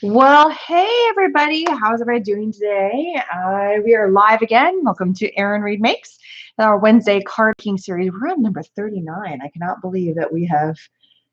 Well, hey everybody, how's everybody doing today? We are live again. Welcome to Erin Reed Makes, our Wednesday card making series. We're on number 39. I cannot believe that we have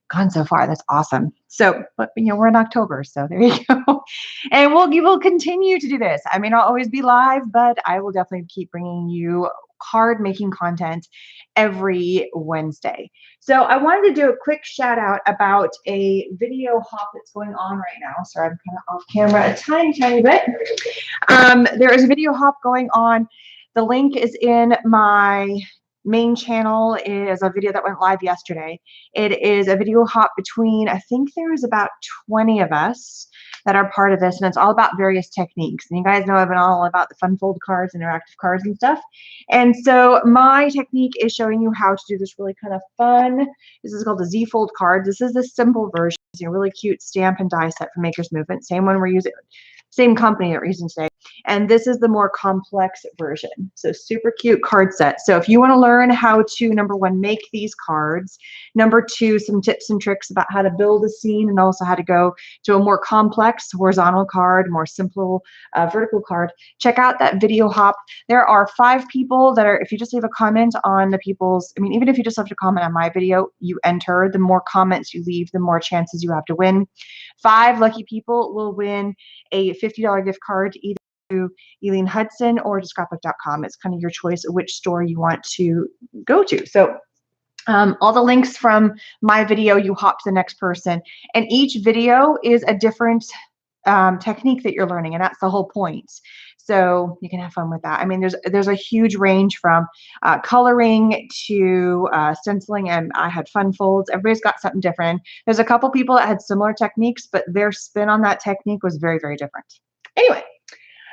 gone so far. That's awesome. So, but we're in October, so there you go. And we'll continue to do this. I may not always be live, but I will definitely keep bringing you card making content every Wednesday. So I wanted to do a quick shout out about a video hop that's going on right now. Sorry, I'm kind of off camera a tiny bit. There is a video hop going on. The link is in my main channel. It is a video that went live yesterday. It is a video hop between, I think there's about 20 of us that are part of this, and it's all about various techniques. And you guys know I've been all about the fun fold cards, interactive cards and stuff. And so my technique is showing you how to do this really kind of fun. This is called the Z fold card. This is the simple version. It's a really cute stamp and die set from Maker's Movement. Same one we're using, same company that we're using today. And this is the more complex version. So super cute card set. So if you want to learn how to, number one, make these cards, number two, some tips and tricks about how to build a scene, and also how to go to a more complex horizontal card, more simple vertical card, check out that video hop. There are 5 people that are, if you just leave a comment on the people's, even if you just left a comment on my video, you enter. The more comments you leave, the more chances you have to win. 5 lucky people will win a $50 gift card either to Eileen Hudson or to scrapbook.com. It's kind of your choice of which store you want to go to. So all the links from my video, you hop to the next person, and each video is a different technique that you're learning, and that's the whole point. So you can have fun with that. There's a huge range from coloring to stenciling, and I had fun folds. Everybody's got something different. There's a couple people that had similar techniques, but their spin on that technique was very, very different. Anyway,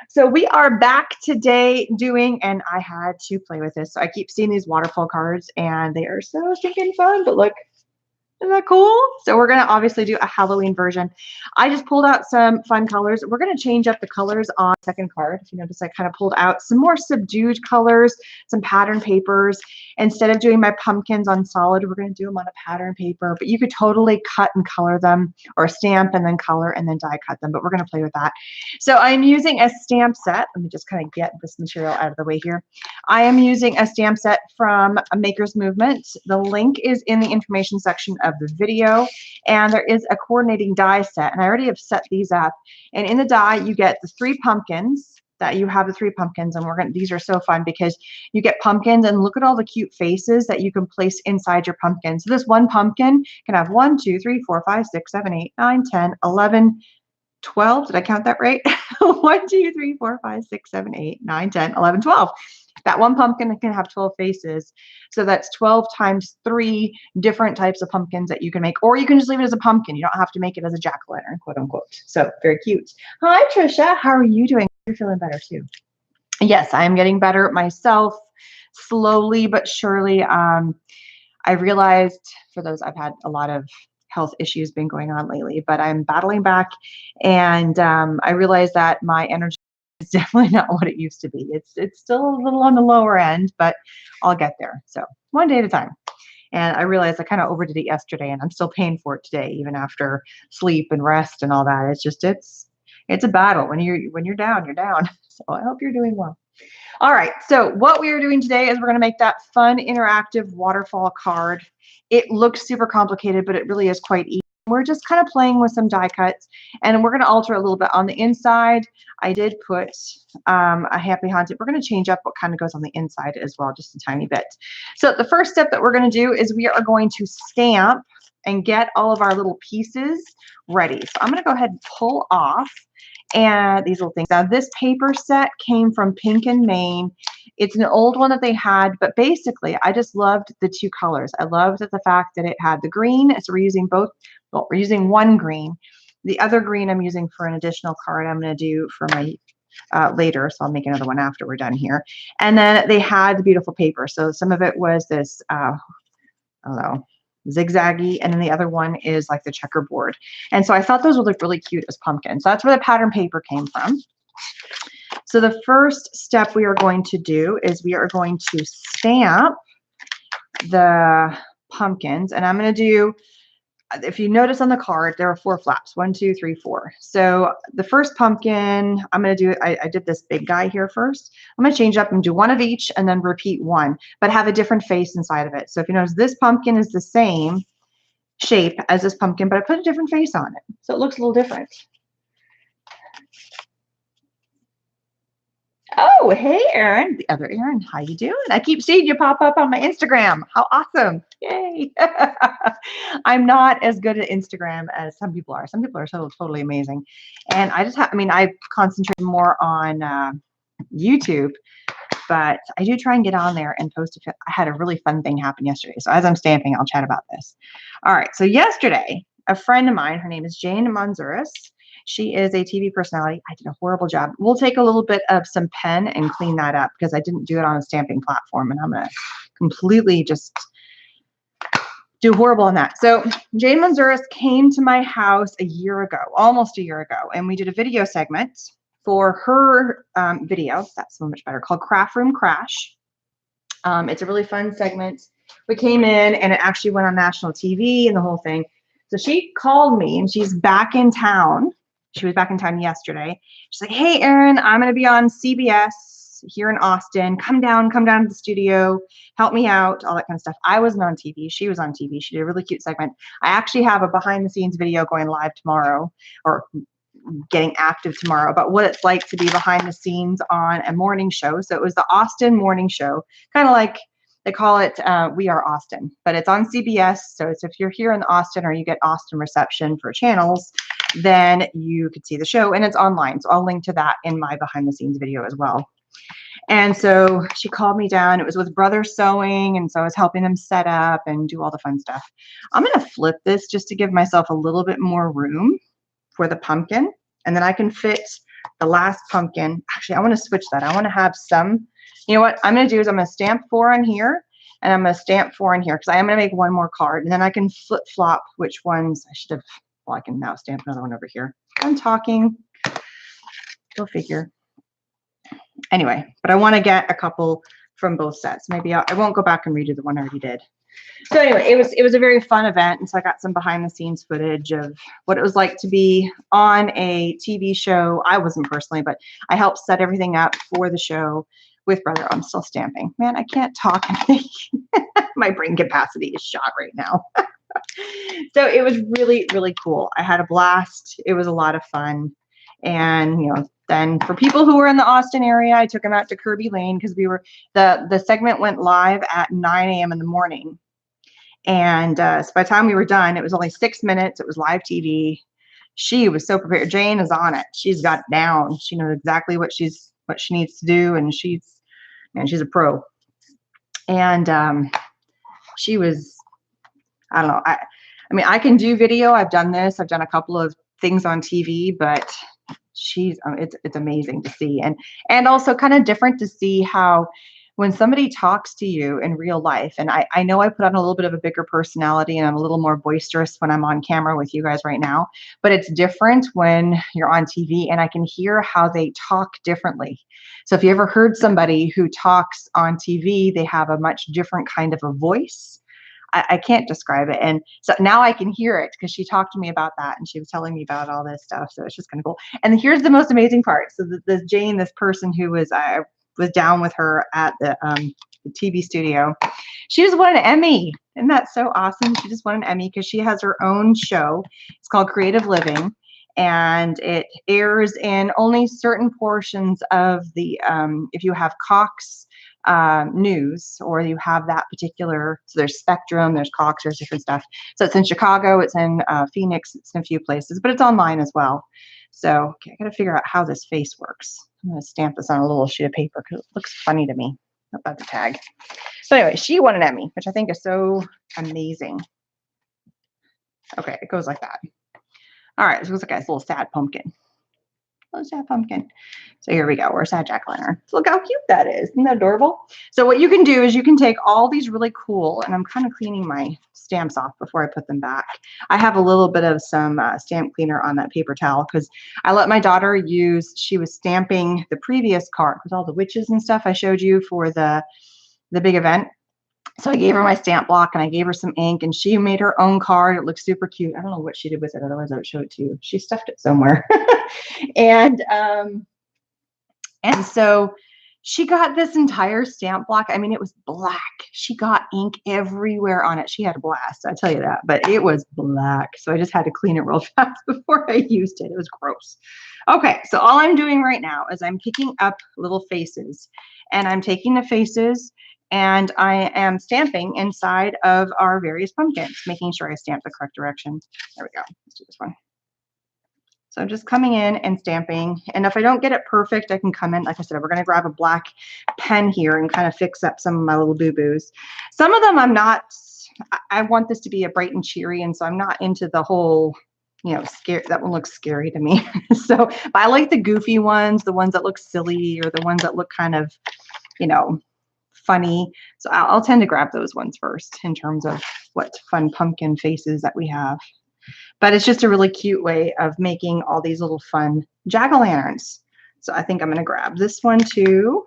so we are back today doing, and I had to play with this. So I keep seeing these waterfall cards, and they are so stinking fun, but look. Isn't that cool? So we're going to obviously do a Halloween version. I just pulled out some fun colors. We're going to change up the colors on the second card. If you notice, I kind of pulled out some more subdued colors, some pattern papers. Instead of doing my pumpkins on solid, we're going to do them on a pattern paper. But you could totally cut and color them, or stamp and then color and then die cut them. But we're going to play with that. So I'm using a stamp set. Let me just kind of get this material out of the way here. I am using a stamp set from Maker's Movement. The link is in the information section of the video, and there is a coordinating die set, and I already have set these up. And in the die you get the 3 pumpkins. That you have the 3 pumpkins, and these are so fun because you get pumpkins, and look at all the cute faces that you can place inside your pumpkin. So this one pumpkin can have 1, 2, 3, 4, 5, 6, 7, 8, 9, 10, 11, 12. Did I count that right? 1, 2, 3, 4, 5, 6, 7, 8, 9, 10, 11, 12. That one pumpkin can have 12 faces. So that's 12 times 3 different types of pumpkins that you can make. Or you can just leave it as a pumpkin. You don't have to make it as a jack-o'-lantern, quote unquote. So very cute. Hi, Trisha. How are you doing? You're feeling better too. Yes, I am getting better myself, slowly but surely. I realized, for those, I've had a lot of health issues been going on lately, but I'm battling back, and I realized that my energy is definitely not what it used to be. It's still a little on the lower end, but I'll get there. So one day at a time. And I realized I kind of overdid it yesterday, and I'm still paying for it today, even after sleep and rest and all that. It's just it's a battle. When you're down, you're down. So I hope you're doing well. All right, so what we are doing today is we're going to make that fun interactive waterfall card. It looks super complicated, but it really is quite easy. We're just kind of playing with some die cuts, and we're going to alter a little bit on the inside. I did put a happy haunted. We're going to change up what kind of goes on the inside as well, just a tiny bit. So the first step that we're going to do is we are going to stamp and get all of our little pieces ready. So I'm going to go ahead and pull off and these little things. Now this paper set came from Pink and Maine. It's an old one that they had, but basically I just loved the 2 colors. I loved the fact that it had the green, so we're using both. Well, we're using one green. The other green I'm using for an additional card I'm going to do for my later, so I'll make another one after we're done here. And then they had the beautiful paper. So some of it was this, I don't know, zigzaggy, and then the other one is like the checkerboard. And so I thought those would look really cute as pumpkins. So that's where the pattern paper came from. So the first step we are going to do is we are going to stamp the pumpkins, and I'm going to do if you notice on the card, there are 4 flaps, 1, 2, 3, 4. So the first pumpkin, I'm going to do, I did this big guy here first. I'm going to change up and do 1 of each and then repeat 1, but have a different face inside of it. So if you notice, this pumpkin is the same shape as this pumpkin, but I put a different face on it. So it looks a little different. Oh, hey, Erin, the other Erin. How you doing? I keep seeing you pop up on my Instagram. How awesome. Yay. I'm not as good at Instagram as some people are. Some people are totally amazing. And I just have, I mean, I concentrate more on YouTube, but I do try and get on there and post. I had a really fun thing happen yesterday. So as I'm stamping, I'll chat about this. All right. So yesterday, a friend of mine, her name is Jane Manzuris. She is a TV personality. I did a horrible job. We'll take a little bit of some pen and clean that up because I didn't do it on a stamping platform, and I'm going to completely just do horrible on that. So Jane Manzuris came to my house a year ago, almost a year ago, and we did a video segment for her video. That's so much better, called Craft Room Crash. It's a really fun segment. We came in and it actually went on national TV and the whole thing. So she called me and she's back in town. She was back in town yesterday. She's like, hey, Erin, I'm going to be on CBS here in Austin. Come down to the studio, help me out, all that kind of stuff. I wasn't on TV. She was on TV. She did a really cute segment. I actually have a behind the scenes video going live tomorrow, or getting active tomorrow, about what it's like to be behind the scenes on a morning show. So it was the Austin morning show, kind of like they call it We Are Austin, but it's on CBS. So it's if you're here in Austin or you get Austin reception for channels, then you could see the show, and it's online. So I'll link to that in my behind the scenes video as well. And so she called me down. It was with Brother Sewing, and so I was helping them set up and do all the fun stuff. I'm going to flip this just to give myself a little bit more room for the pumpkin, and then I can fit the last pumpkin. Actually, I want to switch that. I want to have some, you know what I'm going to do is I'm going to stamp 4 on here, and I'm going to stamp 4 in here because I am going to make one more card, and then I can flip flop which ones I should have. Well, I can now stamp another one over here. I'm talking, go figure. Anyway, but I want to get a couple from both sets. Maybe I won't go back and redo the one I already did. So anyway, it was a very fun event, and so I got some behind the scenes footage of what it was like to be on a TV show. I wasn't personally, but I helped set everything up for the show with Brother. I'm still stamping. Man, I can't talk and think. My brain capacity is shot right now. So it was really, really cool. I had a blast. It was a lot of fun. And, you know, then for people who were in the Austin area, I took them out to Kirby Lane because we were, the segment went live at 9 a.m. in the morning. And so by the time we were done, it was only 6 minutes. It was live TV. She was so prepared. Jane is on it. She's got it down. She knows exactly what she needs to do. And she's a pro. And she was, I don't know. I mean, I can do video. I've done this. I've done a couple of things on TV, but it's amazing to see, and also kind of different to see how when somebody talks to you in real life. And I know I put on a little bit of a bigger personality, and I'm a little more boisterous when I'm on camera with you guys right now, but it's different when you're on TV, and I can hear how they talk differently. So if you ever heard somebody who talks on TV, they have a much different kind of a voice. I can't describe it. And so now I can hear it because she talked to me about that, and she was telling me about all this stuff. So it's just kind of cool. And here's the most amazing part. So the Jane, this person who was, I was down with her at the TV studio, she just won an Emmy. Isn't that so awesome? She just won an Emmy because she has her own show. It's called Creative Living, and it airs in only certain portions of the, if you have Cox news, or you have that particular, so there's Spectrum, there's Cox, there's different stuff. So it's in Chicago, it's in Phoenix, it's in a few places, but it's online as well. So okay, I gotta figure out how this face works. I'm gonna stamp this on a little sheet of paper because it looks funny to me. Not that's a tag. So anyway, she won an Emmy, which I think is so amazing. Okay, it goes like that. All right, so it looks like a little sad pumpkin. Little sad pumpkin. So here we go. We're a sad jack-o'-lantern. So look how cute that is. Isn't that adorable? So what you can do is you can take all these really cool, and I'm kind of cleaning my stamps off before I put them back. I have a little bit of some stamp cleaner on that paper towel because I let my daughter use, she was stamping the previous card with all the witches and stuff I showed you for the big event. So I gave her my stamp block and I gave her some ink, and she made her own card. It looks super cute. I don't know what she did with it. Otherwise I would show it to you. She stuffed it somewhere. and so she got this entire stamp block. I mean, it was black. She got ink everywhere on it. She had a blast, I tell you that, but it was black. So I just had to clean it real fast before I used it. It was gross. Okay, so all I'm doing right now is I'm picking up little faces, and I'm taking the faces and I am stamping inside of our various pumpkins, making sure I stamp the correct direction. There we go. Let's do this one. So I'm just coming in and stamping. And if I don't get it perfect, I can come in. Like I said, we're going to grab a black pen here and kind of fix up some of my little boo-boos. Some of them I'm not, I want this to be a bright and cheery. And so I'm not into the whole, you know, scare. That one looks scary to me. So, but I like the goofy ones, the ones that look silly, or the ones that look kind of, you know, funny. So I'll tend to grab those ones first in terms of what fun pumpkin faces that we have. But it's just a really cute way of making all these little fun jack-o'-lanterns. So I think I'm going to grab this one too.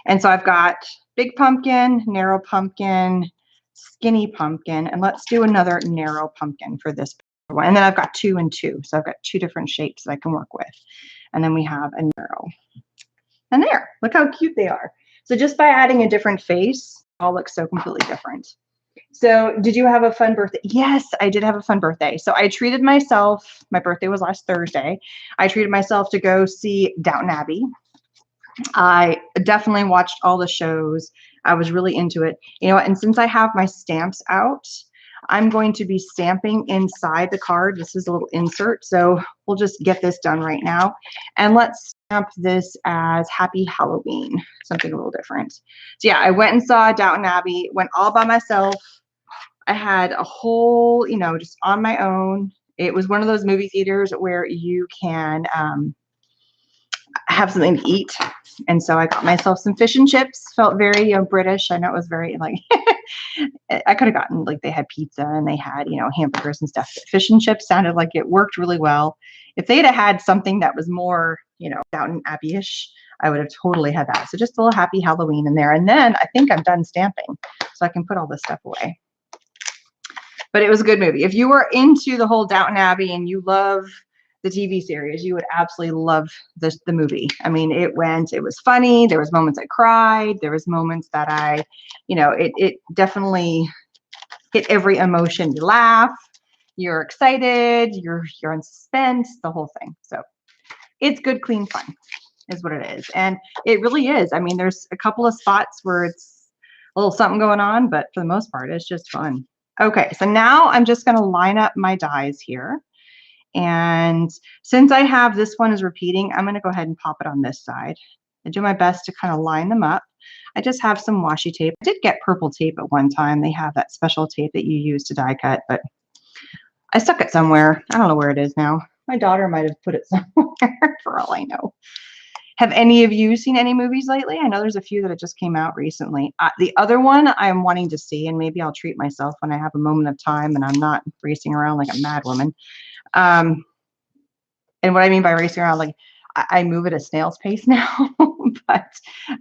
And so I've got big pumpkin, narrow pumpkin, skinny pumpkin, and let's do another narrow pumpkin for this one. And then I've got 2 and 2. So I've got 2 different shapes that I can work with. And then we have a narrow. And there, look how cute they are. So just by adding a different face, it all looks so completely different. So did you have a fun birthday? Yes, I did have a fun birthday. So I treated myself. My birthday was last Thursday. I treated myself to go see Downton Abbey. I definitely watched all the shows. I was really into it. You know, and since I have my stamps out, I'm going to be stamping inside the card. This is a little insert. So we'll just get this done right now. And let's stamp this as Happy Halloween, something a little different. So yeah, I went and saw Downton Abbey, went all by myself. I had a whole, you know, just on my own. It was one of those movie theaters where you can have something to eat. And so I got myself some fish and chips. Felt very, you know, British. I know it was very like, I could have gotten, like, they had pizza and they had, you know, hamburgers and stuff. But fish and chips sounded like it worked really well. If they'd have had something that was more, you know, Downton Abbey-ish, I would have totally had that. So just a little Happy Halloween in there. And then I think I'm done stamping, so I can put all this stuff away. But it was a good movie. If you were into the whole Downton Abbey and you love the TV series, you would absolutely love the movie. I mean, it was funny. There was moments I cried. There was moments that I, you know, it definitely hit every emotion. You laugh, you're excited, you're in suspense, the whole thing. So it's good, clean fun is what it is. And it really is. I mean, there's a couple of spots where it's a little something going on, but for the most part, it's just fun. Okay, so now I'm just going to line up my dies here. And since I have this one is repeating, I'm going to go ahead and pop it on this side. I do my best to kind of line them up. I just have some washi tape. I did get purple tape at one time. They have that special tape that you use to die cut, but I stuck it somewhere. I don't know where it is now. My daughter might have put it somewhere for all I know. Have any of you seen any movies lately? I know there's a few that just came out recently. The other one I'm wanting to see, and maybe I'll treat myself when I have a moment of time and I'm not racing around like a mad woman. And what I mean by racing around, like I move at a snail's pace now, but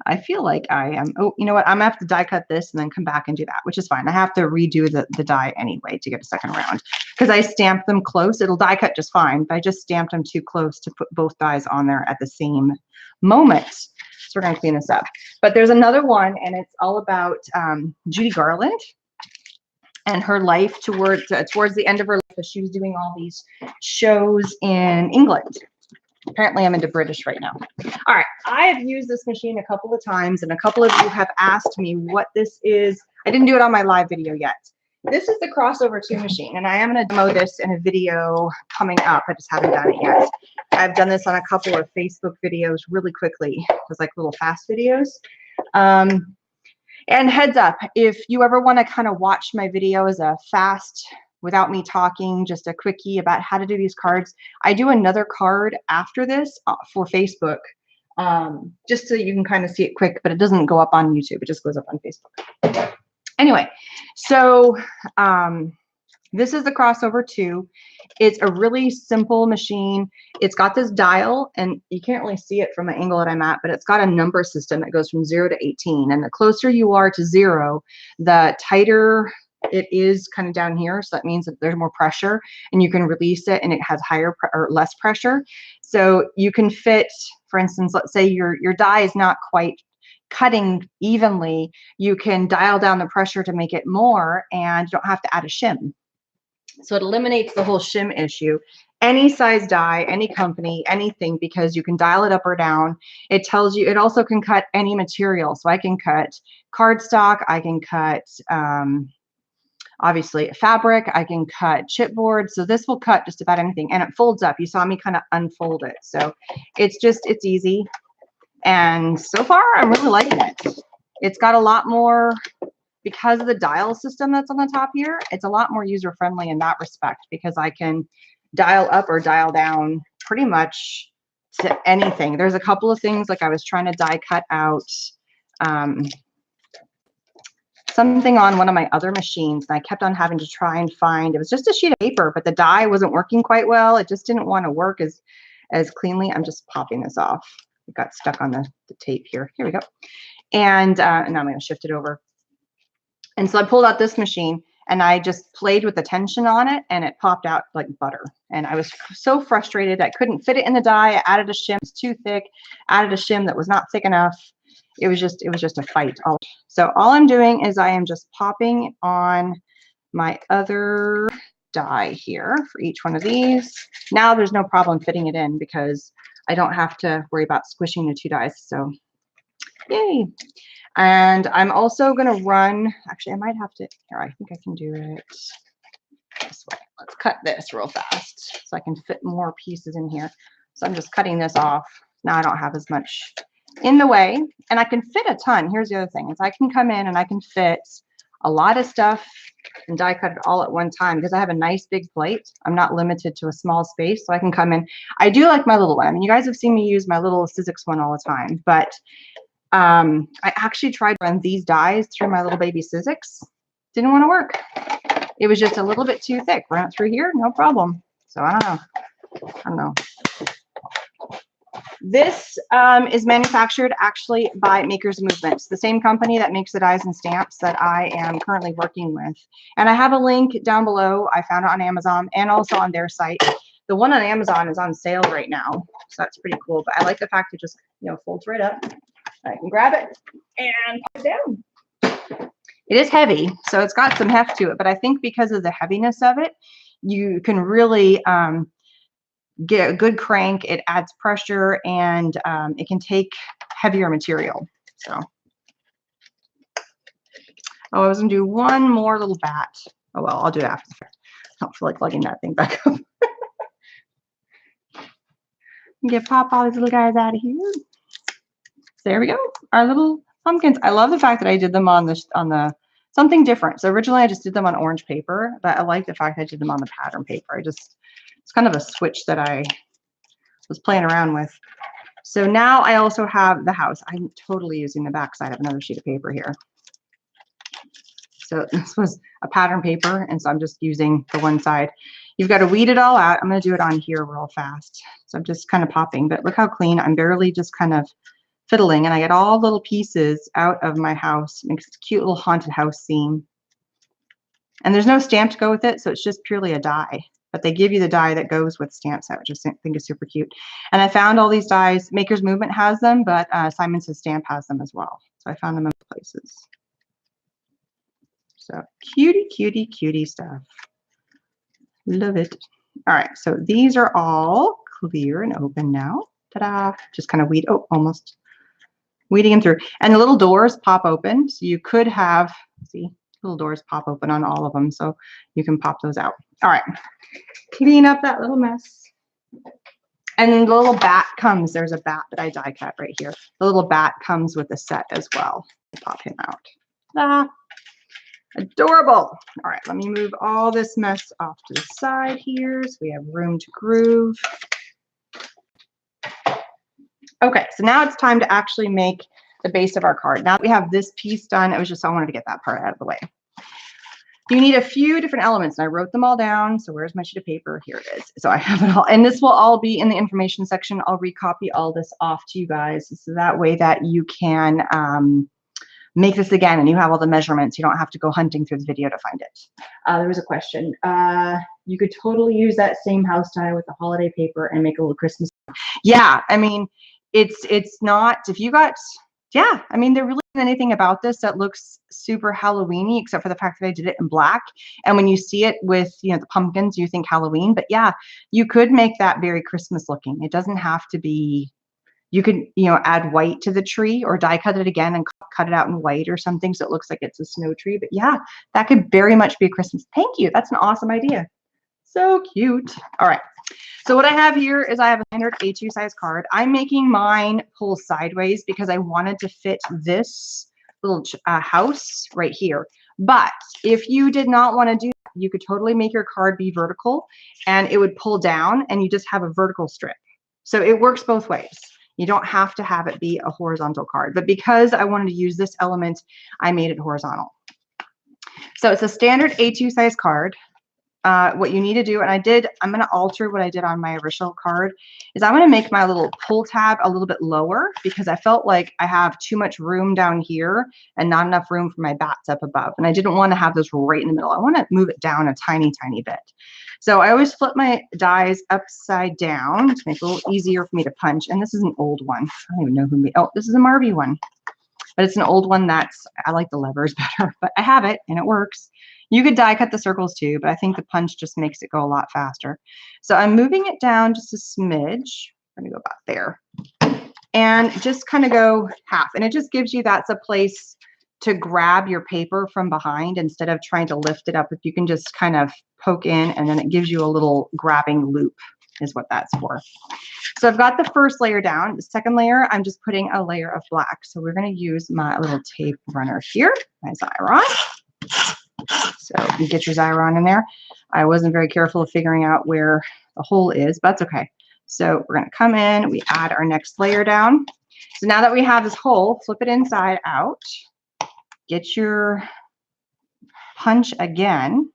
I feel like I am. Oh, you know what? I'm gonna have to die cut this and then come back and do that, which is fine. I have to redo the die anyway to get a second round because I stamped them close. It'll die cut just fine, but I just stamped them too close to put both dies on there at the same moment. So we're gonna clean this up. But there's another one, and it's all about Judy Garland and her life towards the end of her life as she was doing all these shows in England. Apparently I'm into British right now. All right, I have used this machine a couple of times, and a couple of you have asked me what this is. I didn't do it on my live video yet. This is the Crossover 2 machine, and I am going to demo this in a video coming up. I just haven't done it yet. I've done this on a couple of Facebook videos really quickly. It was like little fast videos. And heads up, if you ever want to kind of watch my video as a fast, without me talking, just a quickie about how to do these cards, I do another card after this for Facebook, just so you can kind of see it quick, but it doesn't go up on YouTube. It just goes up on Facebook. Anyway, so This is the Crossover 2. It's a really simple machine. It's got this dial, and you can't really see it from the angle that I'm at, but it's got a number system that goes from 0 to 18. And the closer you are to 0, the tighter it is kind of down here. So that means that there's more pressure, and you can release it and it has higher or less pressure. So you can fit, for instance, let's say your die is not quite cutting evenly. You can dial down the pressure to make it more, and you don't have to add a shim. So it eliminates the whole shim issue. Any size die, any company, anything, because you can dial it up or down. It tells you, it also can cut any material. So I can cut cardstock, I can cut obviously fabric, I can cut chipboard. So this will cut just about anything, and it folds up. You saw me kind of unfold it. So it's easy. And so far I'm really liking it. It's got a lot more, because of the dial system that's on the top here, it's a lot more user-friendly in that respect, because I can dial up or dial down pretty much to anything. There's a couple of things, like I was trying to die cut out something on one of my other machines, and I kept on having to try and find, it was just a sheet of paper, but the die wasn't working quite well. It just didn't want to work as cleanly. I'm just popping this off. It got stuck on the tape here. Here we go. And now I'm going to shift it over. And so I pulled out this machine, and I just played with the tension on it, and it popped out like butter. And I was so frustrated. I couldn't fit it in the die. I added a shim, it was too thick. Added a shim that was not thick enough. It was just a fight. So all I'm doing is I am just popping on my other die here for each one of these. Now there's no problem fitting it in, because I don't have to worry about squishing the two dies. So yay. And I'm also going to run, actually, I might have to, here, I think I can do it this way. Let's cut this real fast so I can fit more pieces in here. So I'm just cutting this off. Now I don't have as much in the way, and I can fit a ton. Here's the other thing, is I can come in and I can fit a lot of stuff and die cut it all at one time, because I have a nice big plate. I'm not limited to a small space, so I can come in. I do like my little one. I mean, you guys have seen me use my little Sizzix one all the time, but I actually tried to run these dies through my little baby Sizzix. Didn't want to work. It was just a little bit too thick. Run it through here, no problem. So I don't know. This is manufactured actually by Maker's Movement, the same company that makes the dies and stamps that I am currently working with. And I have a link down below. I found it on Amazon and also on their site. The one on Amazon is on sale right now, so that's pretty cool. But I like the fact it just, folds right up. I can grab it and pop it down. It is heavy, so it's got some heft to it, but I think because of the heaviness of it, you can really get a good crank. It adds pressure, and it can take heavier material. So, I was gonna do one more little bat. Oh well, I'll do it after. I don't feel like lugging that thing back up. Pop all these little guys out of here. There we go. Our little pumpkins. I love the fact that I did them on the something different. So originally I just did them on orange paper, but I like the fact I did them on the pattern paper. It's kind of a switch that I was playing around with. So now I also have the house. I'm totally using the back side of another sheet of paper here. So this was a pattern paper, and so I'm just using the one side. You've got to weed it all out. I'm going to do it on here real fast. So I'm just kind of popping, but look how clean. I'm barely just kind of fiddling, and I get all little pieces out of my house. It makes a cute little haunted house theme. And there's no stamp to go with it, so it's just purely a die. But they give you the die that goes with stamp set, which I think is super cute. And I found all these dies. Maker's Movement has them, but Simon Says Stamp has them as well. So I found them in places. So cutie, cutie, cutie stuff. Love it. All right, so these are all clear and open now. Ta-da! Just kind of weed. Oh, almost weeding them through. And the little doors pop open, so you could have, see, little doors pop open on all of them, so you can pop those out. All right, clean up that little mess. And then the little bat comes, there's a bat that I die cut right here. The little bat comes with a set as well. Pop him out. Ah, adorable. All right, let me move all this mess off to the side here so we have room to groove. Okay, so now it's time to actually make the base of our card. Now that we have this piece done, I wanted to get that part out of the way. You need a few different elements, and I wrote them all down. So where's my sheet of paper? Here it is. So I have it all, and this will all be in the information section. I'll recopy all this off to you guys, so that way that you can make this again, and you have all the measurements. You don't have to go hunting through the video to find it. There was a question. You could totally use that same house tie with the holiday paper and make a little Christmas. Yeah, I mean, it's not, if you got, yeah, I mean, there really isn't anything about this that looks super Halloween-y, except for the fact that I did it in black. And when you see it with, you know, the pumpkins, you think Halloween. But yeah, you could make that very Christmas looking. It doesn't have to be, you could, you know, add white to the tree or die cut it again and cut it out in white or something so it looks like it's a snow tree. But yeah, that could very much be a Christmas. Thank you. That's an awesome idea. So cute. All right. So what I have here is I have a standard A2 size card. I'm making mine pull sideways because I wanted to fit this little house right here. But if you did not want to do that, you could totally make your card be vertical and it would pull down and you just have a vertical strip. So it works both ways. You don't have to have it be a horizontal card. But because I wanted to use this element, I made it horizontal. So it's a standard A2 size card. What you need to do, and I'm going to alter what I did on my original card, is I'm going to make my little pull tab a little bit lower because I felt like I have too much room down here and not enough room for my bats up above. And I didn't want to have this right in the middle. I want to move it down a tiny, tiny bit. So I always flip my dies upside down to make it a little easier for me to punch. And this is an old one. I don't even know who made, oh, this is a Marby one. But it's an old one I like the levers better, but I have it and it works. You could die cut the circles too, but I think the punch just makes it go a lot faster. So I'm moving it down just a smidge. I'm gonna go about there. And just kind of go half. And it just gives you, that's a place to grab your paper from behind instead of trying to lift it up. If you can just kind of poke in and then it gives you a little grabbing loop is what that's for. So I've got the first layer down. The second layer, I'm just putting a layer of black. So we're going to use my little tape runner here, my Xyron. So you get your Xyron in there. I wasn't very careful of figuring out where the hole is, but that's okay. So we're going to come in, we add our next layer down. So now that we have this hole, flip it inside out, get your punch again,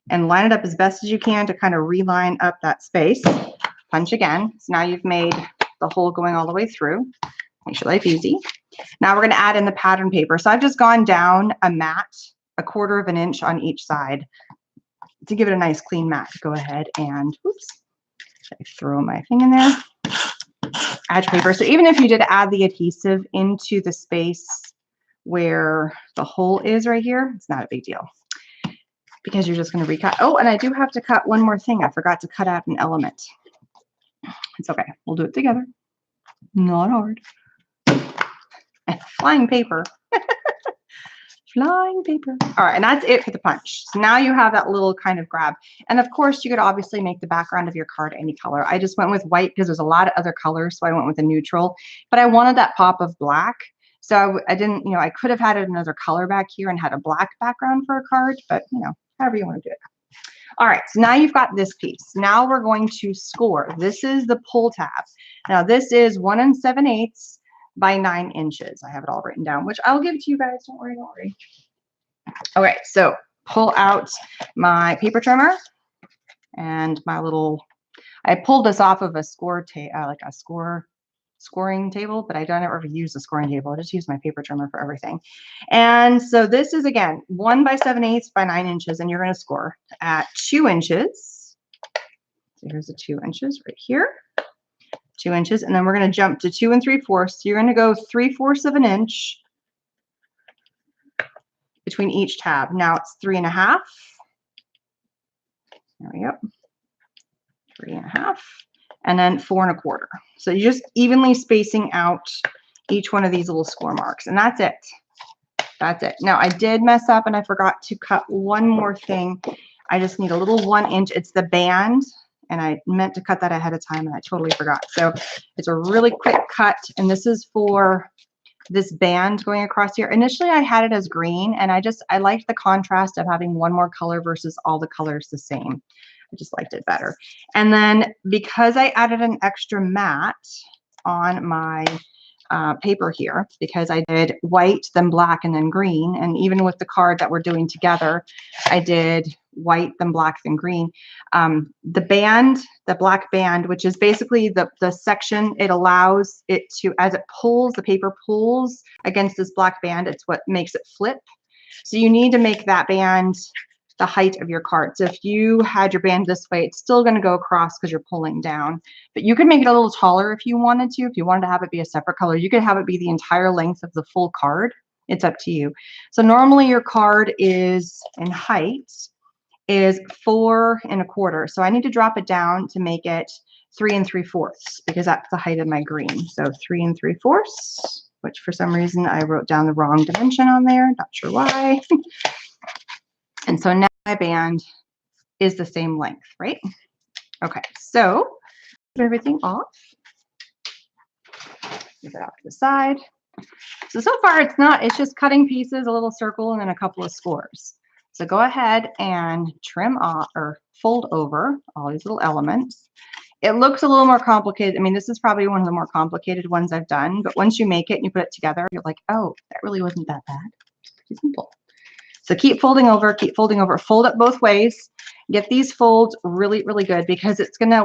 and line it up as best as you can to kind of reline up that space. Punch again. So now you've made the hole going all the way through. Makes your life easy. Now we're going to add in the pattern paper. So I've just gone down a mat, 1/4 of an inch on each side to give it a nice clean mat. Go ahead and, oops, I throw my thing in there. Add your paper. So even if you did add the adhesive into the space where the hole is right here, it's not a big deal because you're just going to recut. Oh, and I do have to cut one more thing. I forgot to cut out an element. It's okay. We'll do it together. Not hard. Flying paper. Flying paper. All right, and that's it for the punch. So now you have that little kind of grab. And of course, you could obviously make the background of your card any color. I just went with white because there's a lot of other colors, so I went with a neutral. But I wanted that pop of black. So I didn't, you know, I could have had another color back here and had a black background for a card, but, you know, however you want to do it. All right, so now you've got this piece. Now we're going to score. This is the pull tab. Now this is 1 7/8 by 9 inches. I have it all written down, which I'll give to you guys. Don't worry, don't worry. Okay, so pull out my paper trimmer and my little, I pulled this off of a scoring table, but I don't ever use the scoring table. I just use my paper trimmer for everything. And so this is, again, 1 7/8 by 9 inches, and you're going to score at 2 inches. So here's the 2 inches right here. 2 inches, and then we're going to jump to 2 3/4. So you're going to go 3/4 of an inch between each tab. Now it's 3 1/2. There we go. 3 1/2, and then 4 1/4. So you're just evenly spacing out each one of these little score marks, and that's it. That's it. Now I did mess up and I forgot to cut one more thing. I just need a little 1 inch. It's the band, and I meant to cut that ahead of time and I totally forgot. So it's a really quick cut, and this is for this band going across here. Initially I had it as green, and I liked the contrast of having one more color versus all the colors the same. I just liked it better. And then because I added an extra mat on my paper here because I did white, then black, and then green. And even with the card that we're doing together, I did white, then black, then green. The band, the black band, which is basically the section, it allows it to, as it pulls, the paper pulls against this black band, it's what makes it flip. So you need to make that band the height of your card. So if you had your band this way, it's still going to go across because you're pulling down. But you could make it a little taller if you wanted to. If you wanted to have it be a separate color, you could have it be the entire length of the full card. It's up to you. So normally your card is in height is 4 1/4. So I need to drop it down to make it 3 3/4 because that's the height of my green. So 3 3/4, which for some reason I wrote down the wrong dimension on there. Not sure why. And so now my band is the same length, right? Okay, so put everything off. Move it off to the side. So far it's just cutting pieces, a little circle, and then a couple of squares. So go ahead and trim off or fold over all these little elements. It looks a little more complicated. I mean, this is probably one of the more complicated ones I've done, but once you make it and you put it together, you're like, oh, that really wasn't that bad. It's pretty simple. So keep folding over, fold it both ways. Get these folds really, really good because it's gonna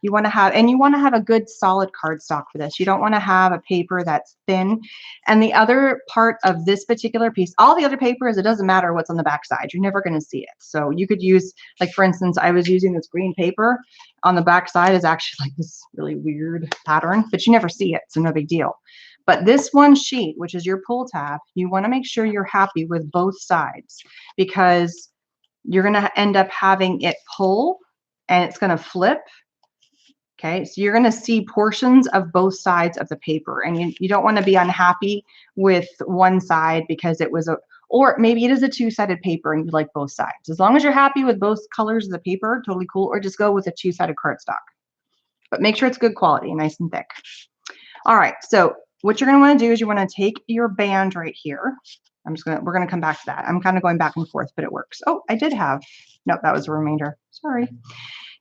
you wanna have a good solid cardstock for this. You don't wanna have a paper that's thin. And the other part of this particular piece, all the other papers, it doesn't matter what's on the back side. You're never gonna see it. So you could use, like for instance, I was using this green paper. On the back side is actually like this really weird pattern, but you never see it, so no big deal. But this one sheet, which is your pull tab, you want to make sure you're happy with both sides because you're going to end up having it pull and it's going to flip. Okay, so you're going to see portions of both sides of the paper and you don't want to be unhappy with one side because it was or maybe it is a two-sided paper and you like both sides. As long as you're happy with both colors of the paper, totally cool, or just go with a two-sided cardstock. But make sure it's good quality, nice and thick. All right, so what you're going to want to do is you want to take your band right here. We're going to come back to that. I'm kind of going back and forth, but it works. Oh, I did have, nope, that was a remainder. Sorry.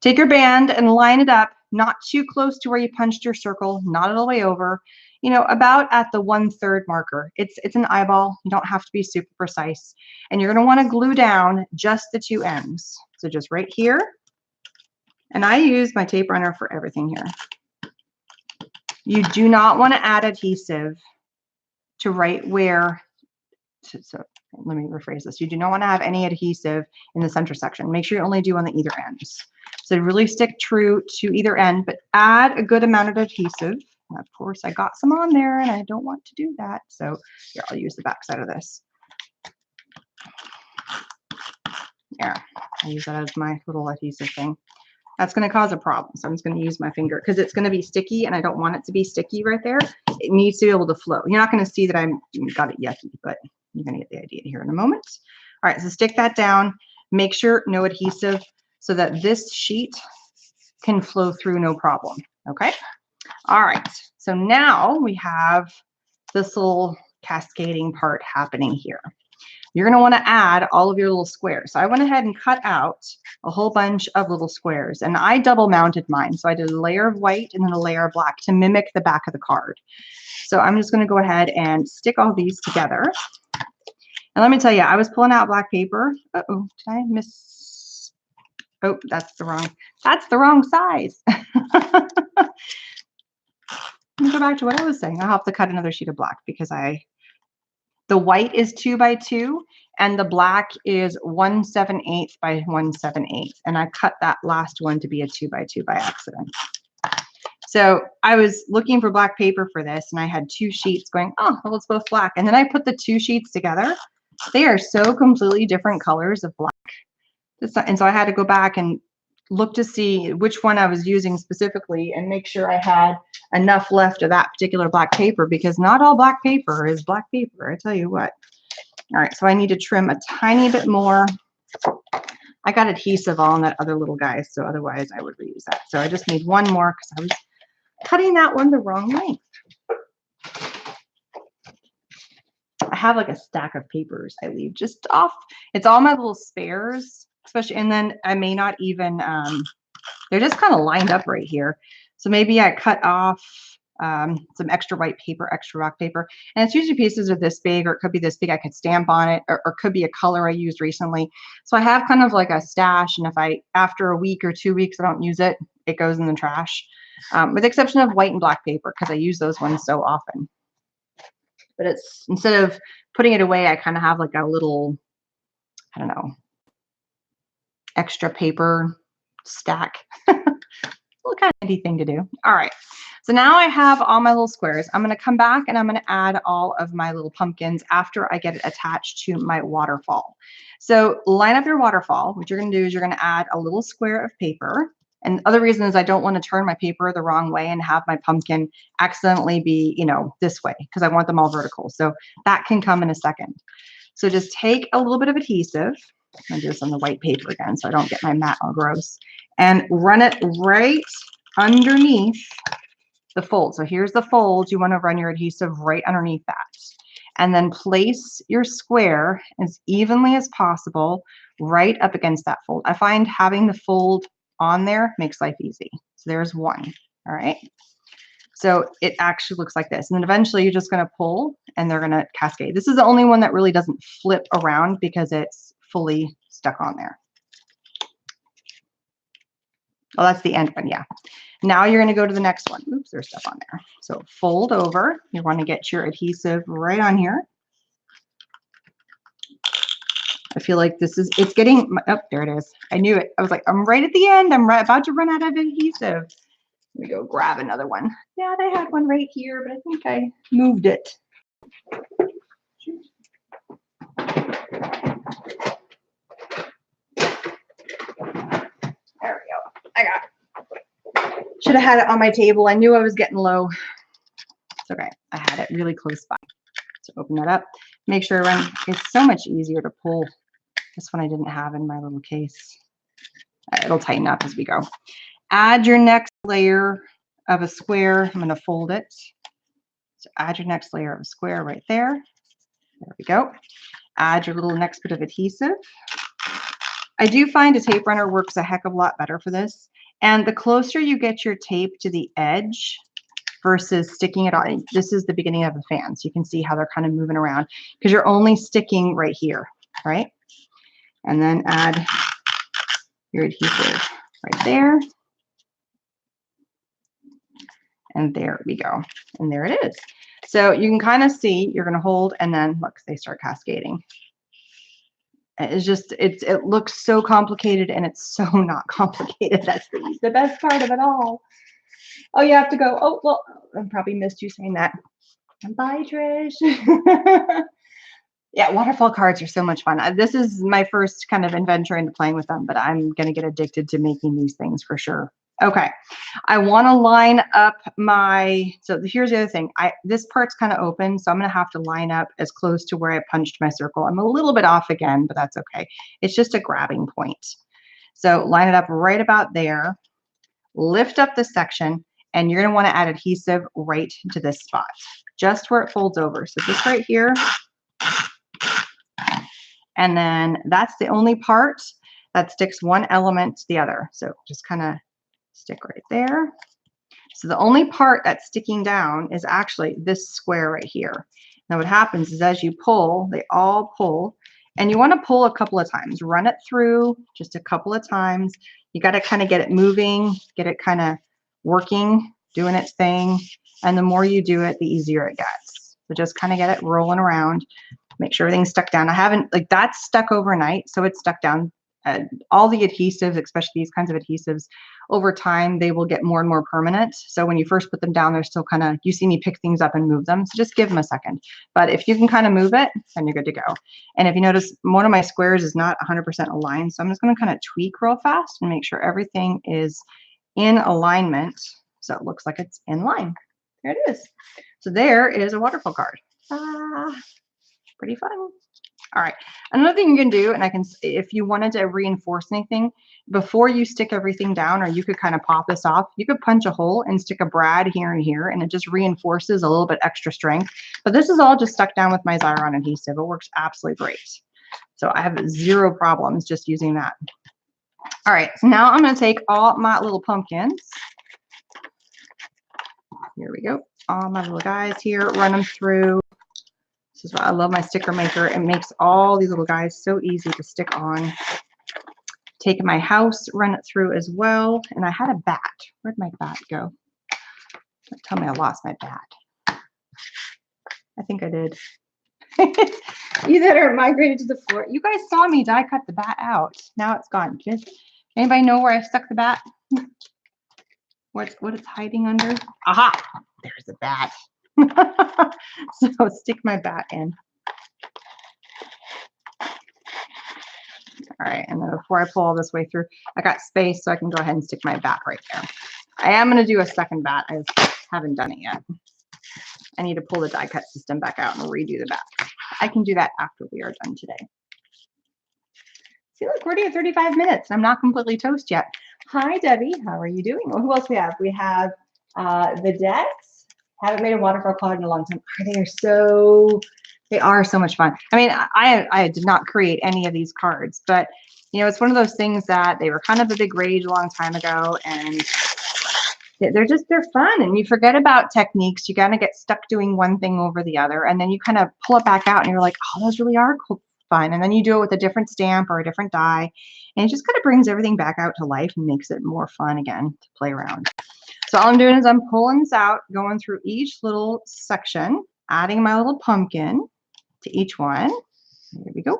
Take your band and line it up, not too close to where you punched your circle, not all the way over, about at the 1/3 marker. It's an eyeball. You don't have to be super precise. And you're going to want to glue down just the two ends. So just right here. And I use my tape runner for everything here. You do not want to add adhesive to right where, so let me rephrase this. You do not want to have any adhesive in the center section. Make sure you only do on the either ends. So really stick true to either end, but add a good amount of adhesive. And of course, I got some on there and I don't want to do that. So here, I'll use the back side of this. There, I use that as my little adhesive thing. That's going to cause a problem. So I'm just going to use my finger because it's going to be sticky and I don't want it to be sticky right there. It needs to be able to flow. You're not going to see that I got it yucky, but you're going to get the idea here in a moment. All right, so stick that down. Make sure no adhesive so that this sheet can flow through no problem. Okay. All right. So now we have this little cascading part happening here. You're going to want to add all of your little squares. So I went ahead and cut out a whole bunch of little squares and I double mounted mine. So I did a layer of white and then a layer of black to mimic the back of the card. So I'm just going to go ahead and stick all these together. And let me tell you, I was pulling out black paper. Uh-oh, did I miss? Oh, that's the wrong size. Let me go back to what I was saying. I'll have to cut another sheet of black because the white is 2 by 2 and the black is 1/7/8 by 1/7/8. And I cut that last one to be a 2 by 2 by accident. So I was looking for black paper for this and I had 2 sheets going, oh, well, it's both black. And then I put the 2 sheets together. They are so completely different colors of black. And so I had to go back and look to see which one I was using specifically and make sure I had enough left of that particular black paper because not all black paper is black paper, I tell you what. All right, so I need to trim a tiny bit more. I got adhesive on that other little guy, so otherwise I would reuse that. So I just need one more because I was cutting that one the wrong length. I have like a stack of papers I leave just off. It's all my little spares, especially, and then I may not even, they're just kind of lined up right here. So maybe I cut off some extra white paper, extra rock paper. And it's usually pieces of this big, or it could be this big. I could stamp on it, or could be a color I used recently. So I have kind of like a stash, and if after a week or 2 weeks, I don't use it, it goes in the trash, with the exception of white and black paper, because I use those ones so often. But it's, instead of putting it away, I kind of have like a little, I don't know, extra paper stack. Little kind of handy thing to do. All right. So now I have all my little squares. I'm going to come back and I'm going to add all of my little pumpkins after I get it attached to my waterfall. So line up your waterfall. What you're going to do is you're going to add a little square of paper. And the other reason is I don't want to turn my paper the wrong way and have my pumpkin accidentally be, you know, this way, because I want them all vertical. So that can come in a second. So just take a little bit of adhesive. I'm going to do this on the white paper again so I don't get my mat all gross. And run it right underneath the fold. So here's the fold. You want to run your adhesive right underneath that. And then place your square as evenly as possible right up against that fold. I find having the fold on there makes life easy. So there's one. All right. So it actually looks like this. And then eventually you're just going to pull and they're going to cascade. This is the only one that really doesn't flip around because it's fully stuck on there. Oh, that's the end one. Yeah. Now you're going to go to the next one. Oops, there's stuff on there. So fold over. You want to get your adhesive right on here. I feel like this is, it's getting, oh, there it is. I knew it. I was like, I'm right at the end. I'm right about to run out of adhesive. Let me go grab another one. Yeah, they had one right here, but I think I moved it. There we go. I got it. Should have had it on my table. I knew I was getting low. It's okay. I had it really close by. So open that up. Make sure it's so much easier to pull. This one I didn't have in my little case. It'll tighten up as we go. Add your next layer of a square. I'm going to fold it. So add your next layer of a square right there. There we go. Add your little next bit of adhesive. I do find a tape runner works a heck of a lot better for this. And the closer you get your tape to the edge versus sticking it on, this is the beginning of the fan. So you can see how they're kind of moving around because you're only sticking right here, right? And then add your adhesive right there. And there we go. And there it is. So you can kind of see, you're going to hold and then look, they start cascading. It's just, it looks so complicated and it's so not complicated. That's the best part of it all. Oh, you have to go. Oh, well, I probably missed you saying that. Bye, Trish. Yeah, waterfall cards are so much fun. This is my first kind of adventure into playing with them, but I'm going to get addicted to making these things for sure. Okay, I want to line up my, so here's the other thing. This part's kind of open, so I'm going to have to line up as close to where I punched my circle. I'm a little bit off again, but that's okay. It's just a grabbing point. So line it up right about there. Lift up this section, and you're going to want to add adhesive right to this spot, just where it folds over. So this right here. And then that's the only part that sticks one element to the other. So just kind of stick right there. So the only part that's sticking down is actually this square right here. Now what happens is as you pull, they all pull, and you want to pull a couple of times. Run it through just a couple of times. You got to kind of get it moving, get it kind of working, doing its thing. And the more you do it, the easier it gets. So just kind of get it rolling around. Make sure everything's stuck down. I haven't, like, that's stuck overnight, so it's stuck down. All the adhesives, especially these kinds of adhesives, over time, they will get more and more permanent. So when you first put them down, they're still kind of, you see me pick things up and move them. So just give them a second. But if you can kind of move it, then you're good to go. And if you notice, one of my squares is not 100% aligned. So I'm just going to kind of tweak real fast and make sure everything is in alignment. So it looks like it's in line. There it is. So there is a waterfall card. Pretty fun. All right. Another thing you can do, and I can, if you wanted to reinforce anything, before you stick everything down, or you could kind of pop this off, you could punch a hole and stick a brad here and here, and it just reinforces a little bit extra strength. But this is all just stuck down with my Xyron adhesive. It works absolutely great. So I have zero problems just using that. All right. So now I'm going to take all my little pumpkins. Here we go. all my little guys here, run them through. This is why I love my sticker maker. It makes all these little guys so easy to stick on. Take my house, run it through as well. And I had a bat. Where'd my bat go? Don't tell me I lost my bat. I think I did. You that are migrated to the floor. You guys saw me die cut the bat out. Now it's gone. Anybody know where I stuck the bat? What it's hiding under? Aha! There's the bat. So stick my bat in. All right, and then before I pull all this way through, I got space so I can go ahead and stick my bat right there. I am going to do a second bat. I just haven't done it yet. I need to pull the die cut system back out and redo the bat. I can do that after we are done today. See, look, we're at 35 minutes. I'm not completely toast yet. Hi, Debbie. How are you doing? Well, who else we have? We have the decks. Haven't made a waterfall card in a long time. They are so much fun. I mean, I did not create any of these cards, but you know, it's one of those things that they were kind of a big rage a long time ago, and they're fun. And you forget about techniques. You kind of get stuck doing one thing over the other, and then you kind of pull it back out and you're like, oh, those really are cool, fun. And then you do it with a different stamp or a different die, and it just kind of brings everything back out to life and makes it more fun again to play around. So all I'm doing is I'm pulling this out, going through each little section, adding my little pumpkin to each one. Here we go.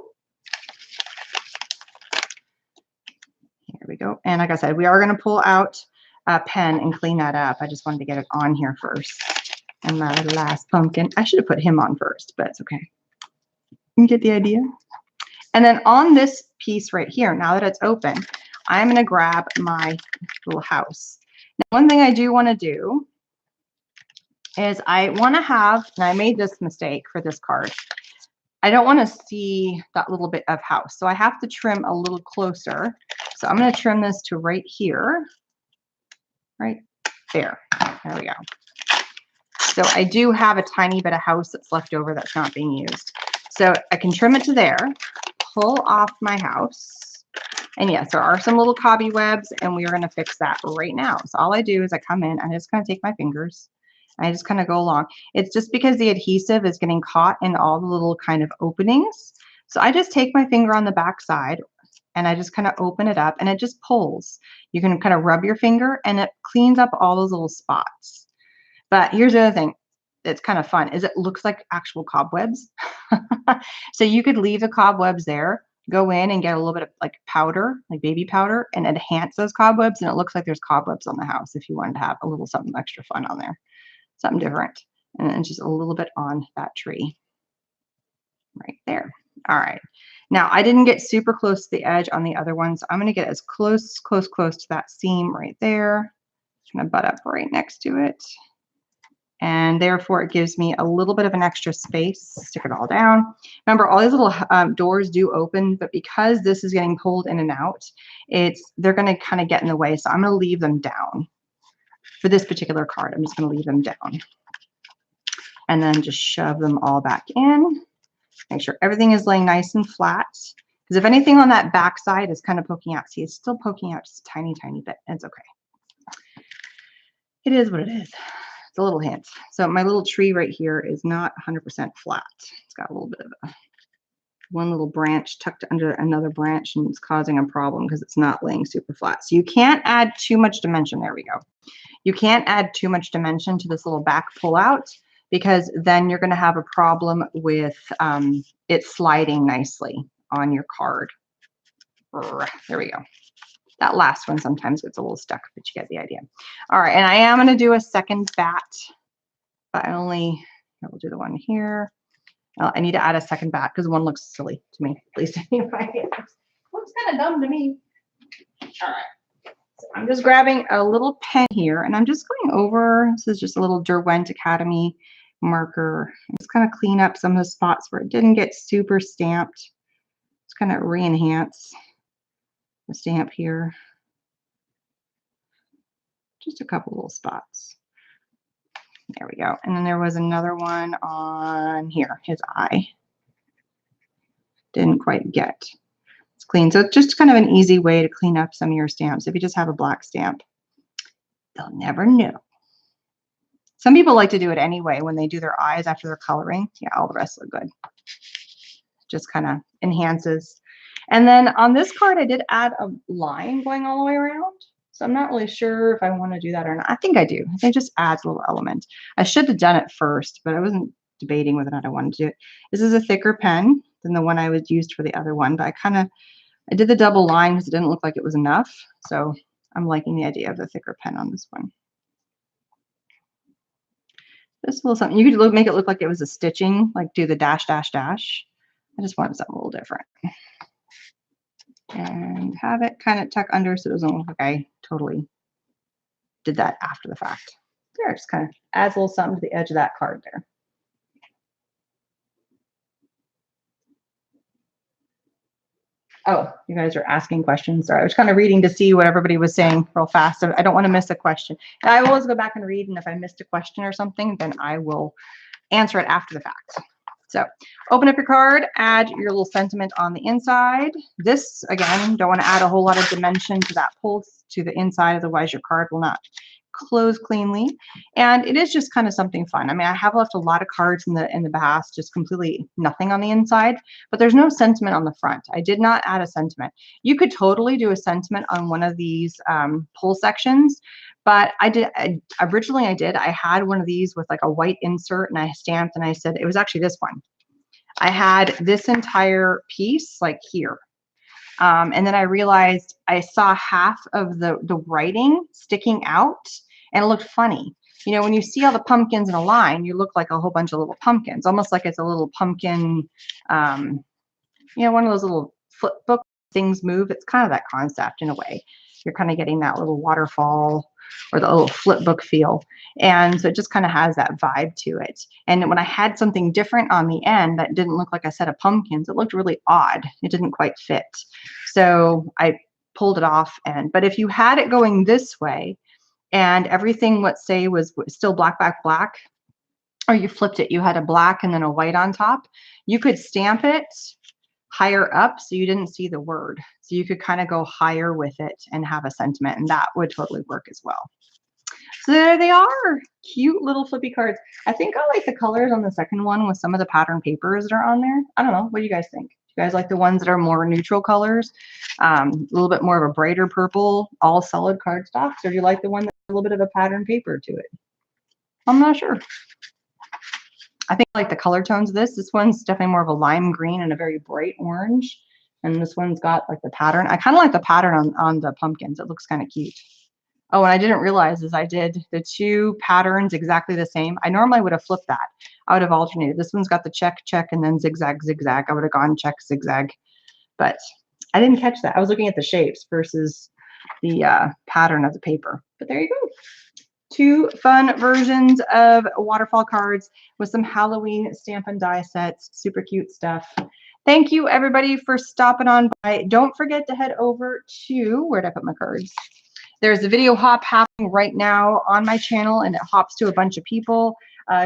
Here we go. And like I said, we are going to pull out a pen and clean that up. I just wanted to get it on here first. And my last pumpkin, I should have put him on first, but it's okay. You get the idea. And then on this piece right here, now that it's open, I'm going to grab my little house. Now, one thing I do want to do is I want to have, and I made this mistake for this card, I don't want to see that little bit of house. So I have to trim a little closer. So I'm going to trim this to right here, right there. There we go. So I do have a tiny bit of house that's left over that's not being used. So I can trim it to there, pull off my house. And yes, there are some little cobwebs, and we are going to fix that right now. So all I do is I come in, I'm just going to take my fingers, and I just kind of go along. It's just because the adhesive is getting caught in all the little kind of openings. So I just take my finger on the back side, and I just kind of open it up, and it just pulls. You can kind of rub your finger, and it cleans up all those little spots. But here's the other thing that's kind of fun, is it looks like actual cobwebs. So you could leave the cobwebs there, go in and get a little bit of like powder, like baby powder, and enhance those cobwebs, and it looks like there's cobwebs on the house if you wanted to have a little something extra fun on there, something different. And then just a little bit on that tree right there. All right, now I didn't get super close to the edge on the other one, so I'm going to get as close to that seam right there. I'm going to butt up right next to it, and therefore it gives me a little bit of an extra space. Stick it all down. Remember, all these little doors do open, but because this is getting pulled in and out, they're going to kind of get in the way. So I'm going to leave them down. For this particular card, I'm just going to leave them down. And then just shove them all back in. Make sure everything is laying nice and flat. Because if anything on that back side is kind of poking out, see, it's still poking out just a tiny, tiny bit. It's okay. It is what it is. It's a little hint. So my little tree right here is not 100% flat. It's got a little bit of one little branch tucked under another branch, and it's causing a problem because it's not laying super flat. So you can't add too much dimension. There we go. You can't add too much dimension to this little back pull out, because then you're going to have a problem with it sliding nicely on your card. There we go. That last one sometimes gets a little stuck, but you get the idea. All right, and I am going to do a second bat, but we'll do the one here. I need to add a second bat because one looks silly to me, at least anyway. It looks kind of dumb to me. All right, so I'm just grabbing a little pen here, and I'm just going over. This is just a little Derwent Academy marker. Just kind of clean up some of the spots where it didn't get super stamped. Just kind of re-enhance the stamp here. Just a couple little spots. There we go. And then there was another one on here, his eye. Didn't quite get. It's clean. So it's just kind of an easy way to clean up some of your stamps. If you just have a black stamp, they'll never know. Some people like to do it anyway when they do their eyes after they're coloring. Yeah, all the rest look good. Just kind of enhances. And then on this card, I did add a line going all the way around. So I'm not really sure if I want to do that or not. I think I do. I think it just adds a little element. I should have done it first, but I wasn't debating whether or not I wanted to do it. This is a thicker pen than the one I was used for the other one, but I did the double line because it didn't look like it was enough. So I'm liking the idea of the thicker pen on this one. Just a little something. You could make it look like it was a stitching, like do the dash, dash, dash. I just wanted something a little different. And have it kind of tuck under so it doesn't look like I totally did that after the fact. There, just kind of adds a little something to the edge of that card there. Oh, you guys are asking questions. Sorry, I was kind of reading to see what everybody was saying real fast. I don't want to miss a question. And I always go back and read, and if I missed a question or something, then I will answer it after the fact. So open up your card, add your little sentiment on the inside. This, again, don't want to add a whole lot of dimension to that pulse to the inside, otherwise your card will not close cleanly. And it is just kind of something fun. I mean, I have left a lot of cards in the past, just completely nothing on the inside, but there's no sentiment on the front. I did not add a sentiment. You could totally do a sentiment on one of these pull sections, but originally I had one of these with like a white insert, and I stamped, and I said, it was actually this one. I had this entire piece like here. And then I realized I saw half of the writing sticking out, and it looked funny. You know, when you see all the pumpkins in a line, you look like a whole bunch of little pumpkins, almost like it's a little pumpkin, you know, one of those little flip book things move. It's kind of that concept in a way. You're kind of getting that little waterfall or the little flip book feel. And so it just kind of has that vibe to it. And when I had something different on the end that didn't look like a set of pumpkins, it looked really odd. It didn't quite fit. So I pulled it off. But if you had it going this way and everything, let's say, was still black, black, or you flipped it, you had a black and then a white on top, you could stamp it higher up so you didn't see the word. So you could kind of go higher with it and have a sentiment, and that would totally work as well. So there they are, cute little flippy cards. I think I like the colors on the second one with some of the pattern papers that are on there. I don't know, what do you guys think? You guys like the ones that are more neutral colors, a little bit more of a brighter purple, all solid cardstocks, or do you like the one that's a little bit of a pattern paper to it? I'm not sure. I think I like the color tones of this. This one's definitely more of a lime green and a very bright orange. And this one's got like the pattern. I kind of like the pattern on the pumpkins. It looks kind of cute. Oh, and I didn't realize is I did the two patterns exactly the same. I normally would have flipped that. I would have alternated. This one's got the check, check, and then zigzag, zigzag. I would have gone check, zigzag. But I didn't catch that. I was looking at the shapes versus the pattern of the paper. But there you go. Two fun versions of waterfall cards with some Halloween stamp and die sets. Super cute stuff. Thank you, everybody, for stopping on by. Don't forget to head over to, where did I put my cards? There's a video hop happening right now on my channel, and it hops to a bunch of people.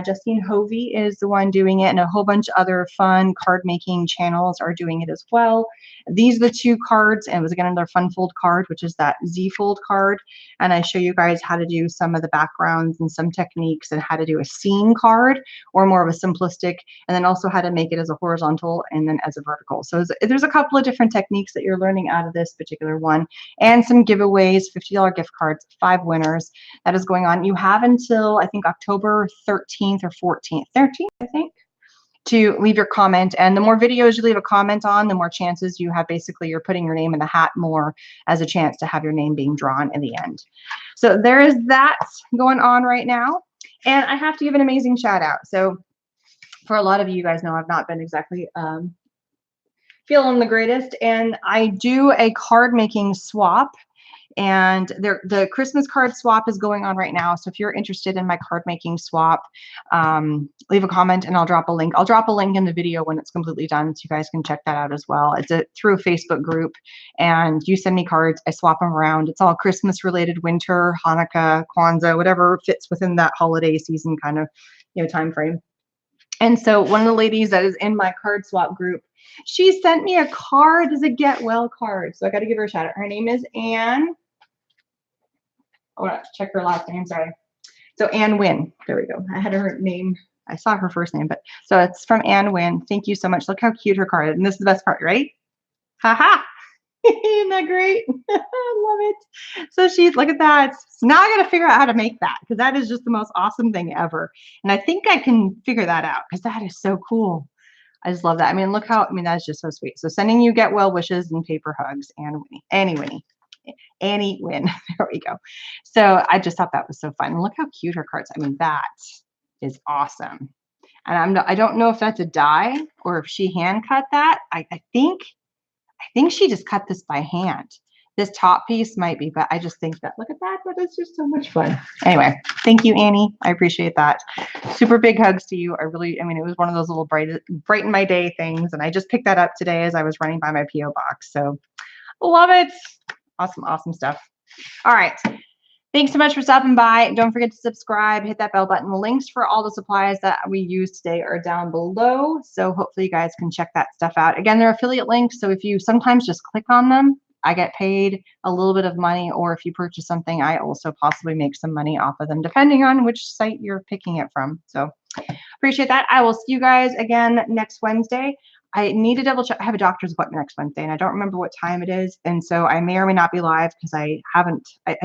Justine Hovey is the one doing it, and a whole bunch of other fun card making channels are doing it as well. These are the two cards, and it was again another fun fold card, which is that Z fold card. And I show you guys how to do some of the backgrounds and some techniques, and how to do a scene card or more of a simplistic, and then also how to make it as a horizontal and then as a vertical. So there's a couple of different techniques that you're learning out of this particular one, and some giveaways, $50 gift cards, 5 winners. That is going on. You have until I think October 13th or 14th, 13th, I think, to leave your comment. And the more videos you leave a comment on, the more chances you have. Basically, you're putting your name in the hat more as a chance to have your name being drawn in the end. So there is that going on right now. And I have to give an amazing shout out. So for a lot of you guys know I've not been exactly feeling the greatest. And I do a card making swap. And the Christmas card swap is going on right now. So if you're interested in my card making swap, leave a comment and I'll drop a link. I'll drop a link in the video when it's completely done, so you guys can check that out as well. It's through a Facebook group, and you send me cards, I swap them around. It's all Christmas related, winter, Hanukkah, Kwanzaa, whatever fits within that holiday season kind of, you know, time frame. And so one of the ladies that is in my card swap group, she sent me a card as a get well card. So I got to give her a shout out. Her name is Anne. Oh, I have to check her last name, sorry. So Ann Wynn, there we go. I had her name. I saw her first name, but so it's from Ann Wynn. Thank you so much. Look how cute her card is. And this is the best part, right? Haha. Isn't that great? I love it. So she's, look at that. So now I got to figure out how to make that because that is just the most awesome thing ever. And I think I can figure that out because that is so cool. I just love that. I mean, look how, I mean, that's just so sweet. So sending you get well wishes and paper hugs, and Annie Wynn. There we go. So I just thought that was so fun. And look how cute her cards. I mean, that is awesome. And I don't know if that's a die or if she hand cut that. I think she just cut this by hand. This top piece might be, but I just think that, look at that. That is just so much fun. Anyway, thank you, Annie. I appreciate that. Super big hugs to you. I mean, it was one of those little brighten my day things. And I just picked that up today as I was running by my P.O. box. So love it. Awesome, awesome stuff. All right. Thanks so much for stopping by. Don't forget to subscribe, hit that bell button. The links for all the supplies that we used today are down below. So hopefully you guys can check that stuff out. Again, they're affiliate links. So if you sometimes just click on them, I get paid a little bit of money, or if you purchase something, I also possibly make some money off of them, depending on which site you're picking it from. So appreciate that. I will see you guys again next Wednesday. I need to double check. I have a doctor's appointment next Wednesday, and I don't remember what time it is. And so I may or may not be live because I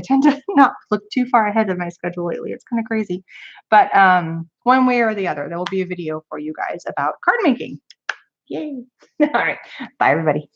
tend to not look too far ahead of my schedule lately. It's kind of crazy. But one way or the other, there will be a video for you guys about card making. Yay. All right. Bye, everybody.